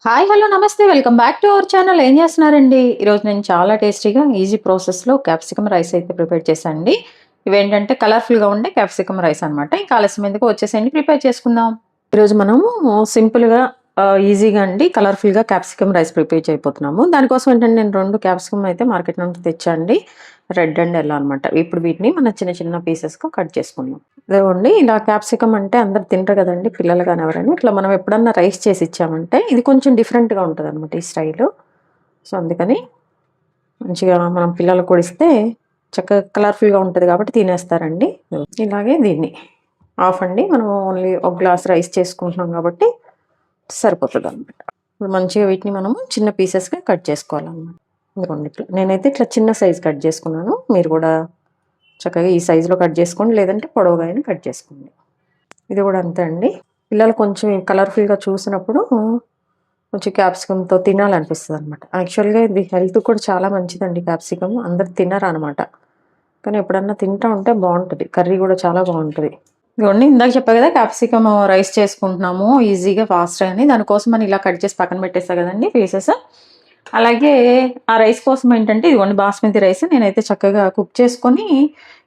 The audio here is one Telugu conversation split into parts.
హాయ్ హలో నమస్తే welcome back to our channel. ఏం చేస్తున్నారండి? ఈరోజు నేను చాలా టేస్టీగా ఈజీ ప్రాసెస్లో క్యాప్సికమ్ రైస్ అయితే ప్రిపేర్ చేశానండి. ఇవేంటంటే కలర్ఫుల్గా ఉండే క్యాప్సికమ్ రైస్ అనమాట. ఇంకా ఆలస్యం ఎందుకు వచ్చేసేయండి ప్రిపేర్ చేసుకుందాం. ఈరోజు మనము సింపుల్గా ఈజీగా అండి కలర్ఫుల్గా క్యాప్సికమ్ రైస్ ప్రిపేర్ చేయబోతున్నాము. దానికోసం ఏంటంటే నేను 2 క్యాప్సికమ్ అయితే మార్కెట్ నుండి తెచ్చాండి. రెడ్ అండ్ ఎల్లో అనమాట. ఇప్పుడు వీటిని మన చిన్న చిన్న పీసెస్గా కట్ చేసుకుందాం. ఇదిగోండి ఇలా క్యాప్సికమ్ అంటే అందరు తింటారు కదండి, పిల్లలు కానీ ఎవరైనా. ఇట్లా మనం ఎప్పుడన్నా రైస్ చేసి ఇచ్చామంటే ఇది కొంచెం డిఫరెంట్గా ఉంటుంది అనమాట ఈ స్టైలు. సో అందుకని మంచిగా మనం పిల్లలకు కూడా ఇస్తే చక్కగా కలర్ఫుల్గా ఉంటుంది కాబట్టి తినేస్తారండి. ఇలాగే దీన్ని హాఫ్ అండి, మనం ఓన్లీ ఒక గ్లాస్ రైస్ చేసుకుంటున్నాం కాబట్టి సరిపోతుంది అనమాట. ఇప్పుడు మంచిగా వీటిని మనము చిన్న పీసెస్గా కట్ చేసుకోవాలన్నమాట. ఇదిగోండి ఇట్లా నేనైతే ఇట్లా చిన్న సైజ్ కట్ చేసుకున్నాను. మీరు కూడా చక్కగా ఈ సైజులో కట్ చేసుకోండి, లేదంటే పొడవుగా అయినా కట్ చేసుకోండి. ఇది కూడా అంతే అండి. పిల్లలు కొంచెం కలర్ఫుల్గా చూసినప్పుడు కొంచెం క్యాప్సికమ్తో తినాలనిపిస్తుంది అనమాట. యాక్చువల్గా ఇది హెల్త్ కూడా చాలా మంచిదండి క్యాప్సికమ్. అందరు తినరు అనమాట, కానీ ఎప్పుడన్నా తింటా ఉంటే బాగుంటుంది. కర్రీ కూడా చాలా బాగుంటుంది. ఇదిగోండి ఇందాక చెప్పా కదా క్యాప్సికమ్ రైస్ చేసుకుంటున్నాము ఈజీగా ఫాస్ట్ అని. దానికోసం అని ఇలా కట్ చేసి పక్కన పెట్టేస్తా కదండి పీసెస్. అలాగే ఆ రైస్ కోసం ఏంటంటే ఇదిగోండి బాస్మతి రైస్ నేనైతే చక్కగా కుక్ చేసుకొని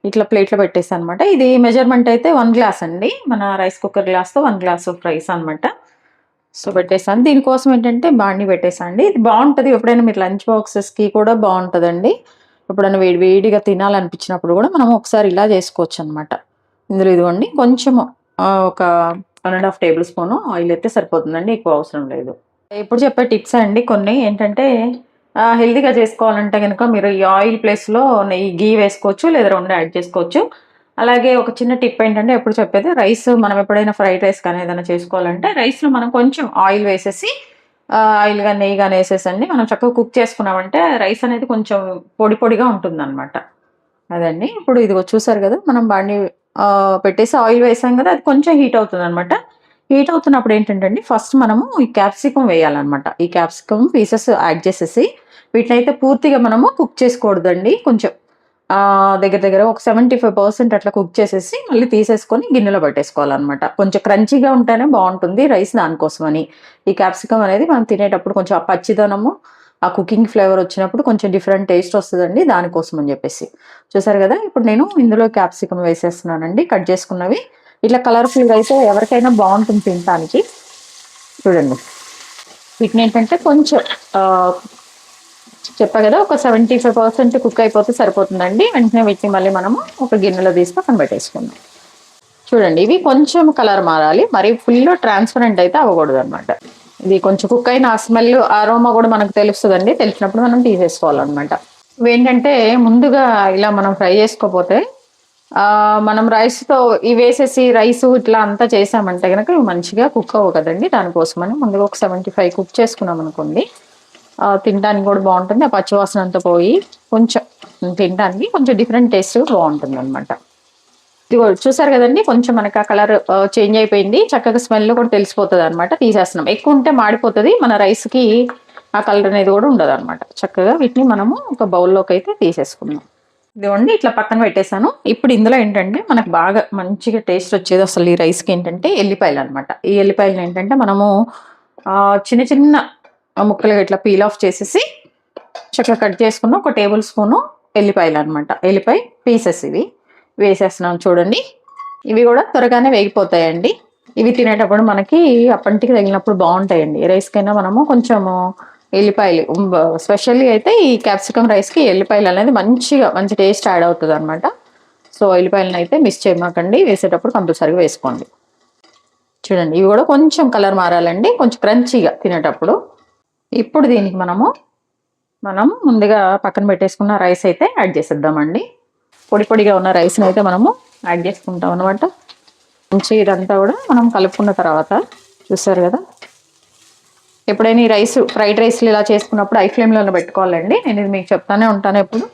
ఇట్లా ప్లేట్లో పెట్టేసాను అనమాట. ఇది మెజర్మెంట్ అయితే 1 గ్లాస్ అండి. మన రైస్ కుక్కర్ గ్లాస్తో 1 గ్లాస్ ఆఫ్ రైస్ అనమాట. సో పెట్టేసాను. దీనికోసం ఏంటంటే బాండి పెట్టేసాను అండి. ఇది బాగుంటుంది, ఎప్పుడైనా మీరు లంచ్ బాక్సెస్కి కూడా బాగుంటుందండి. ఎప్పుడైనా వేడిగా తినాలనిపించినప్పుడు కూడా మనం ఒకసారి ఇలా చేసుకోవచ్చు అనమాట. ఇందులో ఇదిగోండి కొంచెము ఒక 1.5 టేబుల్ స్పూను ఆయిల్ అయితే సరిపోతుందండి, ఎక్కువ అవసరం లేదు. ఇప్పుడు చెప్పే టిప్స్ అండి కొన్ని. ఏంటంటే హెల్తీగా చేసుకోవాలంటే కనుక మీరు ఈ ఆయిల్ ప్లేస్లో నెయ్యి గీ వేసుకోవచ్చు, లేదా 2 యాడ్ చేసుకోవచ్చు. అలాగే ఒక చిన్న టిప్ ఏంటంటే ఎప్పుడు చెప్పేది, రైస్ మనం ఎప్పుడైనా ఫ్రైడ్ రైస్ కానీ ఏదైనా చేసుకోవాలంటే రైస్లో మనం కొంచెం ఆయిల్ వేసేసి ఆయిల్ కానీ నెయ్యి కానీ వేసేసండి మనం చక్కగా కుక్ చేసుకున్నామంటే రైస్ అనేది కొంచెం పొడిగా ఉంటుందన్నమాట. అదండి. ఇప్పుడు ఇదిగో చూసారు కదా, మనం బాండి పెట్టేసి ఆయిల్ వేసాం కదా, అది కొంచెం హీట్ అవుతుంది అనమాట. హీట్ అవుతున్నప్పుడు ఏంటంటే అండి, ఫస్ట్ మనము ఈ క్యాప్సికమ్ వేయాలన్నమాట. ఈ క్యాప్సికమ్ పీసెస్ యాడ్ చేసేసి వీటినైతే పూర్తిగా మనము కుక్ చేసుకోకూడదండి. కొంచెం దగ్గర ఒక 75% అట్లా కుక్ చేసేసి మళ్ళీ తీసేసుకొని గిన్నెలో పెట్టేసుకోవాలన్నమాట. కొంచెం క్రంచీగా ఉంటేనే బాగుంటుంది రైస్, దానికోసమని. ఈ క్యాప్సికమ్ అనేది మనం తినేటప్పుడు కొంచెం ఆ పచ్చిదనము, ఆ కుకింగ్ ఫ్లేవర్ వచ్చినప్పుడు కొంచెం డిఫరెంట్ టేస్ట్ వస్తుందండి, దానికోసం అని చెప్పేసి. చూసారు కదా, ఇప్పుడు నేను ఇందులో క్యాప్సికమ్ వేసేస్తున్నానండి కట్ చేసుకున్నవి. ఇట్లా కలర్ఫుల్గా అయితే ఎవరికైనా బాగుంటుంది తినడానికి. చూడండి వీటిని ఏంటంటే కొంచెం చెప్పా కదా, ఒక 75% కుక్ అయిపోతే సరిపోతుందండి. వెంటనే వీటిని మళ్ళీ మనము ఒక గిన్నెలో తీసి పక్కన పెట్టేసుకుందాం. చూడండి ఇవి కొంచెం కలర్ మారాలి, మరి ఫుల్ ట్రాన్స్పరెంట్ అయితే అవ్వకూడదు అనమాట. ఇది కొంచెం కుక్ అయిన ఆ స్మెల్ అరోమా కూడా మనకు తెలుస్తుందండి. తెలిసినప్పుడు మనం తీసేసుకోవాలన్నమాట. ఇవేంటంటే ముందుగా ఇలా మనం ఫ్రై చేసుకోపోతే మనం రైస్తో ఇవి వేసేసి రైస్ ఇట్లా అంతా చేసామంటే కనుక ఇవి మంచిగా కుక్ అవ్వవు కదండి. దానికోసమని ముందుగా ఒక 75 కుక్ చేసుకున్నాం అనుకోండి, తినడానికి కూడా బాగుంటుంది. ఆ పచ్చివాసన అంతా పోయి కొంచెం తినడానికి కొంచెం డిఫరెంట్ టేస్ట్ బాగుంటుంది అనమాట. ఇదిగో చూసారు కదండి, కొంచెం మనకు ఆ కలర్ చేంజ్ అయిపోయింది. చక్కగా స్మెల్ కూడా తెలిసిపోతుంది అనమాట. తీసేస్తున్నాం. ఎక్కువ ఉంటే మాడిపోతుంది, మన రైస్కి ఆ కలర్ అనేది కూడా ఉండదు అనమాట. చక్కగా వీటిని మనము ఒక బౌల్లోకి అయితే తీసేసుకున్నాం. ఇదిగోండి ఇట్లా పక్కన పెట్టేశాను. ఇప్పుడు ఇందులో ఏంటంటే మనకు బాగా మంచిగా టేస్ట్ వచ్చేది అసలు ఈ రైస్కి ఏంటంటే ఎల్లిపాయలు అనమాట. ఈ ఎల్లిపాయలు ఏంటంటే మనము చిన్న ముక్కలుగా ఇట్లా పీల్ ఆఫ్ చేసేసి చక్కగా కట్ చేసుకున్న ఒక టేబుల్ స్పూను ఎల్లిపాయలు అనమాట. ఎల్లిపాయ పీసెస్ ఇవి వేసేస్తున్నాం. చూడండి ఇవి కూడా త్వరగానే వేగిపోతాయండి. ఇవి తినేటప్పుడు మనకి అప్పంటికి తగిలినప్పుడు బాగుంటాయండి. రైస్కైనా మనము కొంచెము ఎల్లిపాయలు, స్పెషల్లీ అయితే ఈ క్యాప్సికమ్ రైస్కి ఎల్లిపాయలు అనేది మంచి టేస్ట్ యాడ్ అవుతుంది అనమాట. సో ఎల్లిపాయలను అయితే మిస్ చేయమాకండి, వేసేటప్పుడు కంపల్సరీగా వేసుకోండి. చూడండి ఇవి కూడా కొంచెం కలర్ మారాలండి, కొంచెం క్రంచీగా తినేటప్పుడు. ఇప్పుడు దీనికి మనం ముందుగా పక్కన పెట్టేసుకున్న రైస్ అయితే యాడ్ చేసేద్దామండి. పొడిగా ఉన్న రైస్ని అయితే మనము యాడ్ చేసుకుంటాం అనమాట. మంచి ఇదంతా కూడా మనం కలుపుకున్న తర్వాత చూసారు కదా, ఎప్పుడైనా ఈ ఫ్రైడ్ రైస్లు ఇలా చేసుకున్నప్పుడు ఐ ఫ్లేమ్లో పెట్టుకోవాలండి. నేను ఇది మీకు చెప్తానే ఉంటాను ఎప్పుడు.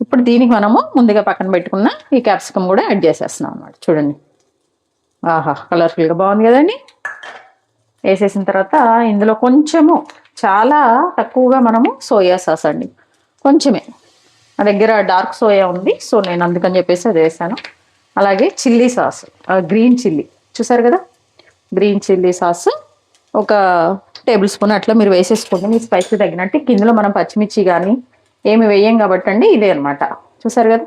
ఇప్పుడు దీనికి మనము ముందుగా పక్కన పెట్టుకున్న ఈ క్యాప్సికమ్ కూడా యాడ్ చేసేస్తున్నాం అనమాట. చూడండి ఆహా కలర్ఫుల్గా బాగుంది కదండి. వేసేసిన తర్వాత ఇందులో కొంచెము, చాలా తక్కువగా మనము సోయా సాస్ అండి, కొంచెమే. నా దగ్గర డార్క్ సోయా ఉంది, సో నేను అందుకని చెప్పేసి అది వేసాను. అలాగే చిల్లీ సాస్, గ్రీన్ చిల్లీ చూసారు కదా, గ్రీన్ చిల్లీ సాస్ ఒక టేబుల్ స్పూన్ అట్లా మీరు వేసేసుకోండి మీ స్పైస్కి తగినట్టు. ఇందులో మనం పచ్చిమిర్చి కానీ ఏమి వేయం కాబట్టి అండి ఇదే అనమాట. చూసారు కదా,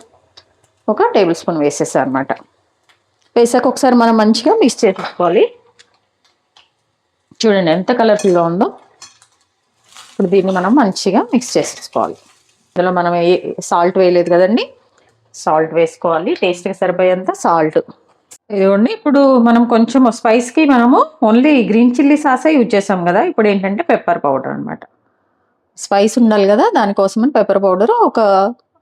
ఒక టేబుల్ స్పూన్ వేసేసా అనమాట. వేసాక ఒకసారి మనం మంచిగా మిక్స్ చేసుకోవాలి. చూడండి ఎంత కలర్ఫుల్గా ఉందో. ఇప్పుడు దీన్ని మనం మంచిగా మిక్స్ చేసేసుకోవాలి. ఇందులో మనం సాల్ట్ వేయలేదు కదండి, సాల్ట్ వేసుకోవాలి, టేస్ట్కి సరిపోయేంత సాల్ట్. ఇదిగోండి, ఇప్పుడు మనం కొంచెం స్పైస్కి మనము ఓన్లీ గ్రీన్ చిల్లీ సాసే యూజ్ చేసాం కదా. ఇప్పుడు ఏంటంటే పెప్పర్ పౌడర్ అనమాట. స్పైస్ ఉండాలి కదా, దానికోసమని పెప్పర్ పౌడర్ ఒక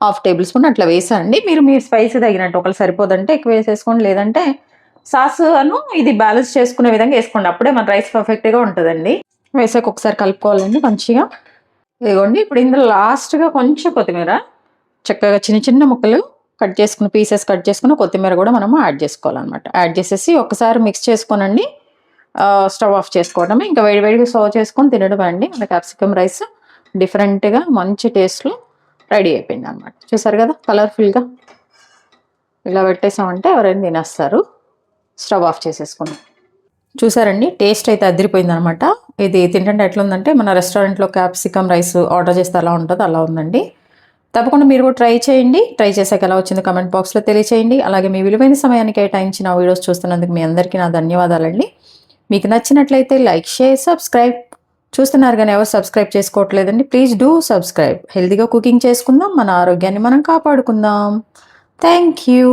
1/2 టేబుల్ స్పూన్ అట్లా వేసండి. మీరు మీ స్పైస్ తగినట్టు, ఒకళ్ళు సరిపోదంటే ఎక్కువ వేసేసుకోండి, లేదంటే సాస్ అను ఇది బ్యాలెన్స్ చేసుకునే విధంగా వేసుకోండి. అప్పుడే మన రైస్ పర్ఫెక్ట్గా ఉంటుందండి. వేసాక ఒకసారి కలుపుకోవాలండి మంచిగా. ఇదిగోండి, ఇప్పుడు ఇందులో లాస్ట్గా కొంచెం కొత్తిమీర, చక్కగా చిన్న చిన్న ముక్కలు కట్ చేసుకుని పీసెస్ కట్ చేసుకుని కొత్తిమీర కూడా మనము యాడ్ చేసుకోవాలన్నమాట. యాడ్ చేసేసి ఒకసారి మిక్స్ చేసుకోనండి, స్టవ్ ఆఫ్ చేసుకోవడమే. ఇంకా వేడివేడిగా సర్వ్ చేసుకొని తినడం అండి. మన క్యాప్సికమ్ రైస్ డిఫరెంట్గా మంచి టేస్ట్లో రెడీ అయిపోయింది అనమాట. చూసారు కదా కలర్ఫుల్గా ఇలా పెట్టేసామంటే ఎవరైనా తినేస్తారు. స్టవ్ ఆఫ్ చేసేసుకున్నాం. చూసారండి, టేస్ట్ అయితే అదిరిపోయింది అనమాట. ఇది తింటుంటే ఎట్లుందంటే మన రెస్టారెంట్లో క్యాప్సికమ్ రైస్ ఆర్డర్ చేస్తే ఎలా ఉంటుందో అలా ఉందండి. తప్పకుండా మీరు కూడా ట్రై చేయండి. ట్రై చేశాక ఎలా వచ్చిందో కమెంట్ బాక్స్లో తెలియచేయండి. అలాగే మీ విలువైన సమయాన్ని కేటాయించిన వీడియోస్ చూస్తున్నందుకు మీ అందరికీ నా ధన్యవాదాలండి. మీకు నచ్చినట్లయితే లైక్, షేర్, సబ్స్క్రైబ్. చూస్తున్నారు కానీ ఎవరు సబ్స్క్రైబ్ చేసుకోవట్లేదండి. Please do subscribe. హెల్తీగా కుకింగ్ చేసుకుందాం, మన ఆరోగ్యాన్ని మనం కాపాడుకుందాం. Thank you.